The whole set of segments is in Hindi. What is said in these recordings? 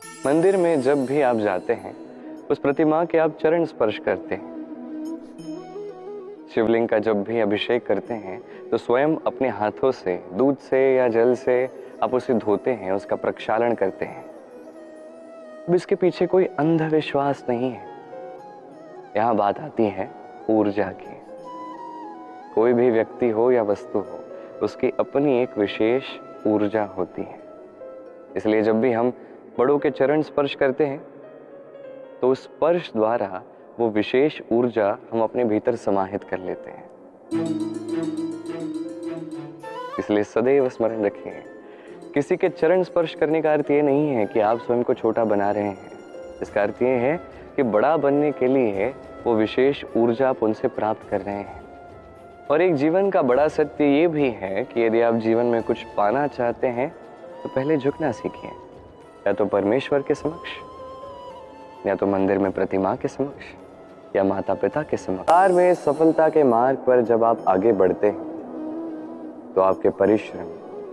मंदिर में जब भी आप जाते हैं, उस प्रतिमा के आप चरण स्पर्श करते हैं। शिवलिंग का जब भी अभिषेक करते हैं तो स्वयं अपने हाथों से दूध से या जल से आप उसे धोते हैं, उसका प्रक्षालन करते हैं। अब इसके पीछे कोई अंधविश्वास नहीं है। यहाँ बात आती है ऊर्जा की। कोई भी व्यक्ति हो या वस्तु हो, उसकी अपनी एक विशेष ऊर्जा होती है। इसलिए जब भी हम बड़ों के चरण स्पर्श करते हैं तो उस स्पर्श द्वारा वो विशेष ऊर्जा हम अपने भीतर समाहित कर लेते हैं। इसलिए सदैव स्मरण रखें, किसी के चरण स्पर्श करने का अर्थ ये नहीं है कि आप स्वयं को छोटा बना रहे हैं। इसका अर्थ ये है कि बड़ा बनने के लिए वो विशेष ऊर्जा आप उनसे प्राप्त कर रहे हैं। और एक जीवन का बड़ा सत्य ये भी है कि यदि आप जीवन में कुछ पाना चाहते हैं तो पहले झुकना सीखिए, या तो परमेश्वर के समक्ष, या तो मंदिर में प्रतिमा के समक्ष, या माता पिता के समक्ष। कार में सफलता के मार्ग पर जब आप आगे बढ़ते हैं तो आपके परिश्रम,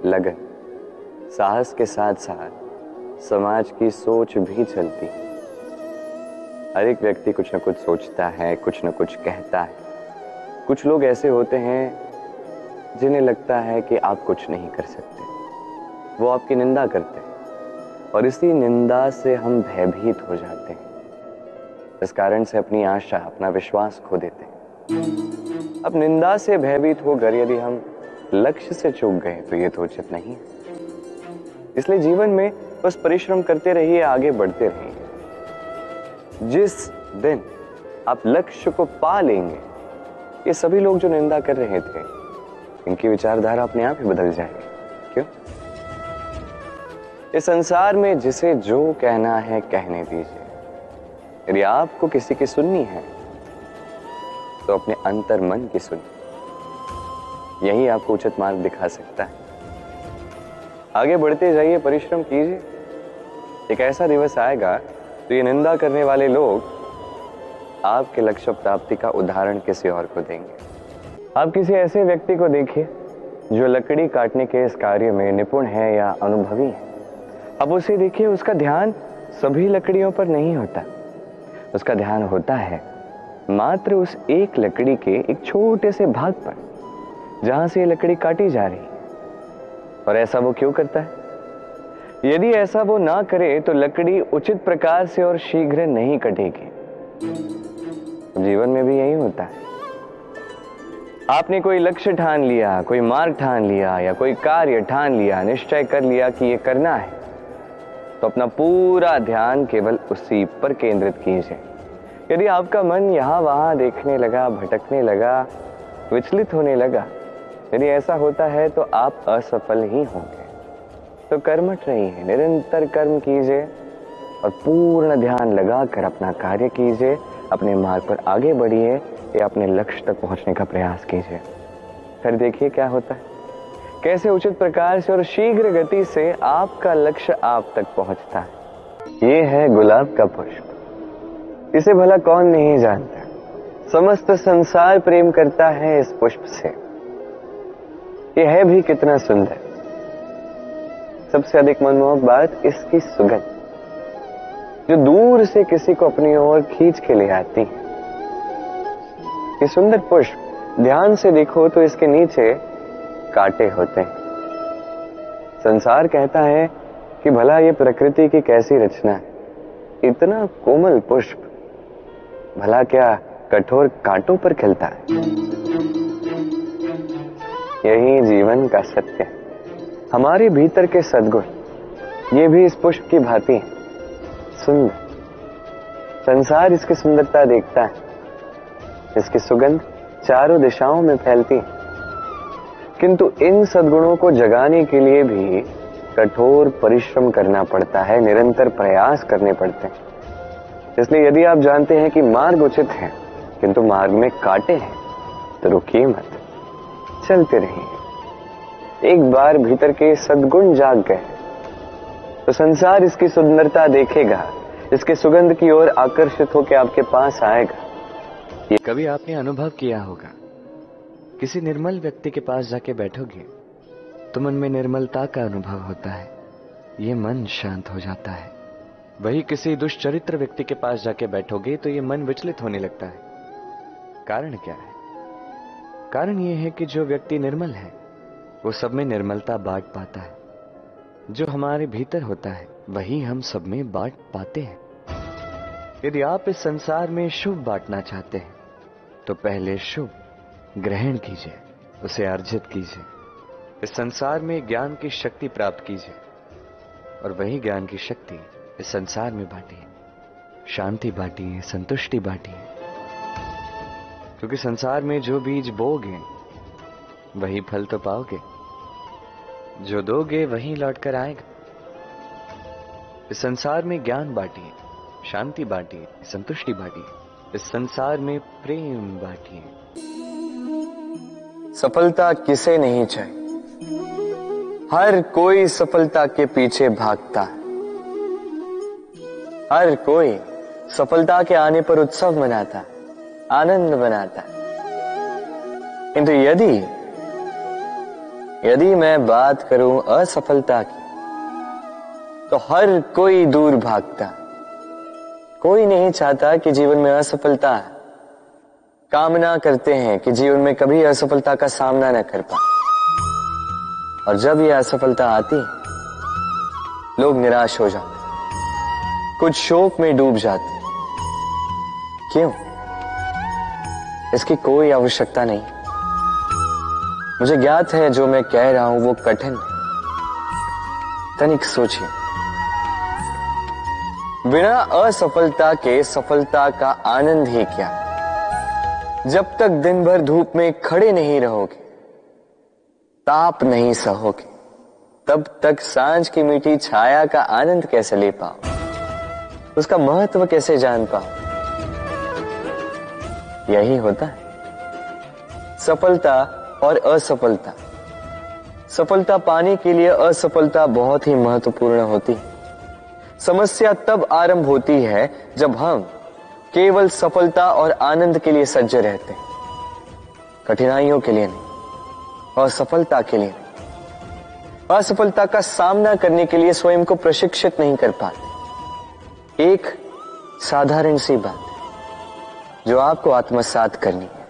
लगन, साहस के साथ साथ समाज की सोच भी चलती है। हर एक व्यक्ति कुछ न कुछ सोचता है, कुछ न कुछ कहता है। कुछ लोग ऐसे होते हैं जिन्हें लगता है कि आप कुछ नहीं कर सकते, वो आपकी निंदा करते हैं और इसी निंदा से हम भयभीत हो जाते हैं। इस कारण से अपनी आशा, अपना विश्वास खो देते हैं। अब निंदा से भयभीत होकर यदि हम लक्ष्य से चूक गए तो ये तो उचित नहीं है। इसलिए जीवन में बस परिश्रम करते रहिए, आगे बढ़ते रहिए। जिस दिन आप लक्ष्य को पा लेंगे, ये सभी लोग जो निंदा कर रहे थे, इनकी विचारधारा अपने आप ही बदल जाएगी। क्यों? इस संसार में जिसे जो कहना है कहने दीजिए। यदि आपको किसी की सुननी है तो अपने अंतर मन की सुनिए, यही आपको उचित मार्ग दिखा सकता है। आगे बढ़ते जाइए, परिश्रम कीजिए। एक ऐसा दिवस आएगा तो ये निंदा करने वाले लोग आपके लक्ष्य प्राप्ति का उदाहरण किसी और को देंगे। आप किसी ऐसे व्यक्ति को देखिए जो लकड़ी काटने के इस कार्य में निपुण है या अनुभवी है। अब उसे देखिए, उसका ध्यान सभी लकड़ियों पर नहीं होता। उसका ध्यान होता है मात्र उस एक लकड़ी के एक छोटे से भाग पर जहां से ये लकड़ी काटी जा रही है। और ऐसा वो क्यों करता है? यदि ऐसा वो ना करे तो लकड़ी उचित प्रकार से और शीघ्र नहीं कटेगी। जीवन में भी यही होता है। आपने कोई लक्ष्य ठान लिया, कोई मार्ग ठान लिया या कोई कार्य ठान लिया, निश्चय कर लिया कि ये करना है, तो अपना पूरा ध्यान केवल उसी पर केंद्रित कीजिए। यदि आपका मन यहाँ वहाँ देखने लगा, भटकने लगा, विचलित होने लगा, यदि ऐसा होता है तो आप असफल ही होंगे। तो कर्मठ रहिए, निरंतर कर्म कीजिए और पूर्ण ध्यान लगाकर अपना कार्य कीजिए। अपने मार्ग पर आगे बढ़िए या अपने लक्ष्य तक पहुंचने का प्रयास कीजिए। फिर देखिए क्या होता है, कैसे उचित प्रकार से और शीघ्र गति से आपका लक्ष्य आप तक पहुंचता है। ये है गुलाब का पुष्प। इसे भला कौन नहीं जानता? समस्त संसार प्रेम करता है इस पुष्प से। ये है भी कितना सुंदर। सबसे अधिक मनमोहक बात इसकी सुगंध, जो दूर से किसी को अपनी ओर खींच के ले आती है। ये सुंदर पुष्प ध्यान से देखो तो इसके नीचे कांटे होते हैं। संसार कहता है कि भला ये प्रकृति की कैसी रचना है, इतना कोमल पुष्प भला क्या कठोर कांटों पर खिलता है? यही जीवन का सत्य है। हमारे भीतर के सद्गुण ये भी इस पुष्प की भांति है, सुंदर। संसार इसकी सुंदरता देखता है, इसकी सुगंध चारों दिशाओं में फैलती है। किंतु इन सद्गुणों को जगाने के लिए भी कठोर परिश्रम करना पड़ता है, निरंतर प्रयास करने पड़ते हैं। इसलिए यदि आप जानते हैं कि मार्ग उचित है किंतु मार्ग में कांटे हैं, तो रुकिए मत, चलते रहिए। एक बार भीतर के सद्गुण जाग गए तो संसार इसकी सुंदरता देखेगा, इसके सुगंध की ओर आकर्षित होकर आपके पास आएगा। ये कभी आपने अनुभव किया होगा, किसी निर्मल व्यक्ति के पास जाके बैठोगे तो मन में निर्मलता का अनुभव होता है। ये मन शांत हो जाता है, वही किसी दुष्चरित्र व्यक्ति के पास जाके बैठोगे तो ये मन विचलित होने लगता है। कारण क्या है? कारण ये है कि जो व्यक्ति निर्मल है वो सब में निर्मलता बांट पाता है। जो हमारे भीतर होता है वही हम सब में बांट पाते हैं। यदि आप इस संसार में शुभ बांटना चाहते हैं तो पहले शुभ ग्रहण कीजिए, उसे अर्जित कीजिए। इस संसार में ज्ञान की शक्ति प्राप्त कीजिए और वही ज्ञान की शक्ति इस संसार में बांटिए। शांति बांटिए, संतुष्टि बांटिए, क्योंकि संसार में जो बीज बोगे वही फल तो पाओगे, जो दोगे वही लौट कर आएगा। इस संसार में ज्ञान बांटिए, शांति बांटिए, संतुष्टि बांटिए, इस संसार में प्रेम बांटिए। सफलता किसे नहीं चाहिए? हर कोई सफलता के पीछे भागता है। हर कोई सफलता के आने पर उत्सव मनाता है, आनंद मनाता है। किंतु यदि मैं बात करूं असफलता की, तो हर कोई दूर भागता है। कोई नहीं चाहता कि जीवन में असफलता है। कामना करते हैं कि जीवन में कभी असफलता का सामना न कर पाए। और जब यह असफलता आती है, लोग निराश हो जाते हैं, कुछ शोक में डूब जाते हैं। क्यों? इसकी कोई आवश्यकता नहीं। मुझे ज्ञात है जो मैं कह रहा हूं वो कठिन है। तनिक सोचिए, बिना असफलता के सफलता का आनंद ही क्या? जब तक दिन भर धूप में खड़े नहीं रहोगे, ताप नहीं सहोगे, तब तक सांझ की मीठी छाया का आनंद कैसे ले पाओ? उसका महत्व कैसे जान पाओ? यही होता है सफलता और असफलता। सफलता पाने के लिए असफलता बहुत ही महत्वपूर्ण होती है। समस्या तब आरंभ होती है जब हम केवल सफलता और आनंद के लिए सज्ज रहते हैं, कठिनाइयों के लिए नहीं, असफलता के लिए नहीं। असफलता का सामना करने के लिए स्वयं को प्रशिक्षित नहीं कर पाते। एक साधारण सी बात है जो आपको आत्मसात करनी है।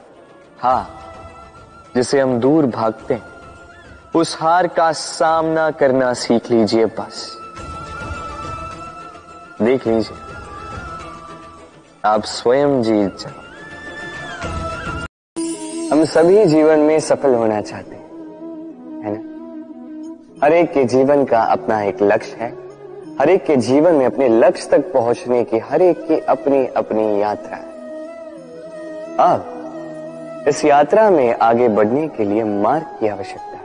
हाँ, जिसे हम दूर भागते हैं, उस हार का सामना करना सीख लीजिए। बस देख लीजिए, आप स्वयं जीत जाओ। हम सभी जीवन में सफल होना चाहते हैं, है ना? हर एक के जीवन का अपना एक लक्ष्य है। हर एक के जीवन में अपने लक्ष्य तक पहुंचने की हर एक की अपनी अपनी यात्रा है। अब इस यात्रा में आगे बढ़ने के लिए मार्ग की आवश्यकता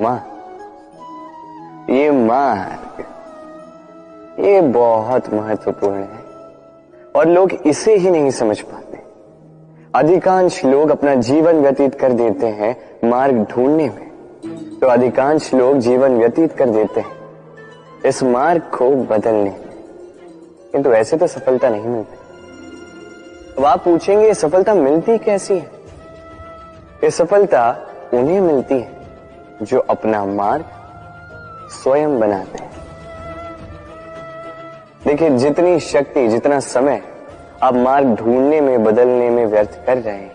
है। ये मार्ग ये बहुत महत्वपूर्ण है और लोग इसे ही नहीं समझ पाते। अधिकांश लोग अपना जीवन व्यतीत कर देते हैं मार्ग ढूंढने में, तो अधिकांश लोग जीवन व्यतीत कर देते हैं इस मार्ग को बदलने में। किंतु ऐसे तो सफलता नहीं मिलती। अब आप पूछेंगे ये सफलता मिलती कैसी है? ये सफलता उन्हें मिलती है जो अपना मार्ग स्वयं बनाते हैं। देखिए, जितनी शक्ति, जितना समय आप मार्ग ढूंढने में, बदलने में व्यर्थ कर रहे हैं,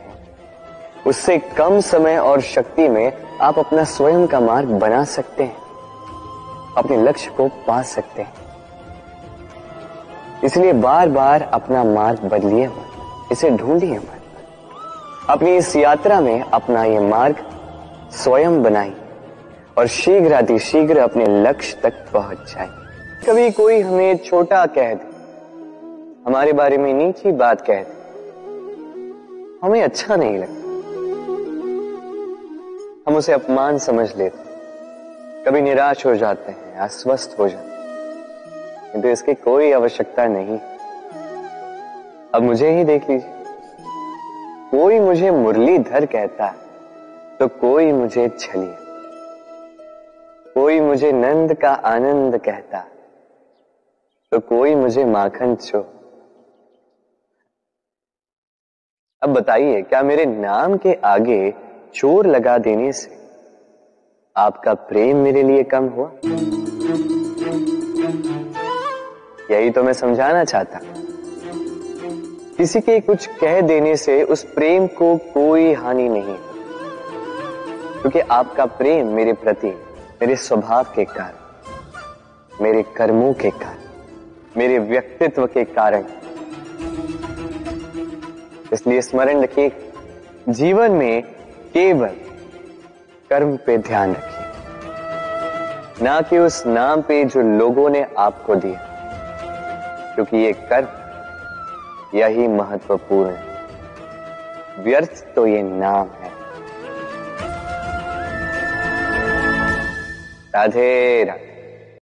उससे कम समय और शक्ति में आप अपना स्वयं का मार्ग बना सकते हैं, अपने लक्ष्य को पा सकते हैं। इसलिए बार बार अपना मार्ग बदलिए मत, इसे ढूंढिए मत। अपनी इस यात्रा में अपना ये मार्ग स्वयं बनाइए और शीघ्र अपने लक्ष्य तक पहुंच जाइए। कभी कोई हमें छोटा कह दे, हमारे बारे में नीची बात कह दे, हमें अच्छा नहीं लगता, हम उसे अपमान समझ लेते, कभी निराश हो जाते हैं, अस्वस्थ हो जाते हैं, किंतु इसकी कोई आवश्यकता नहीं। अब मुझे ही देख लीजिए, कोई मुझे मुरलीधर कहता है तो कोई मुझे छलिए, कोई मुझे नंद का आनंद कहता तो कोई मुझे माखन चो। अब बताइए, क्या मेरे नाम के आगे चोर लगा देने से आपका प्रेम मेरे लिए कम हुआ? यही तो मैं समझाना चाहता। किसी के कुछ कह देने से उस प्रेम को कोई हानि नहीं, क्योंकि आपका प्रेम मेरे प्रति मेरे स्वभाव के कारण, मेरे कर्मों के कारण, मेरे व्यक्तित्व के कारण। इसलिए स्मरण रखिए, जीवन में केवल कर्म पे ध्यान रखिए, ना कि उस नाम पे जो लोगों ने आपको दिया, क्योंकि ये कर्म यही महत्वपूर्ण है, व्यर्थ तो ये नाम है। राधे राधे।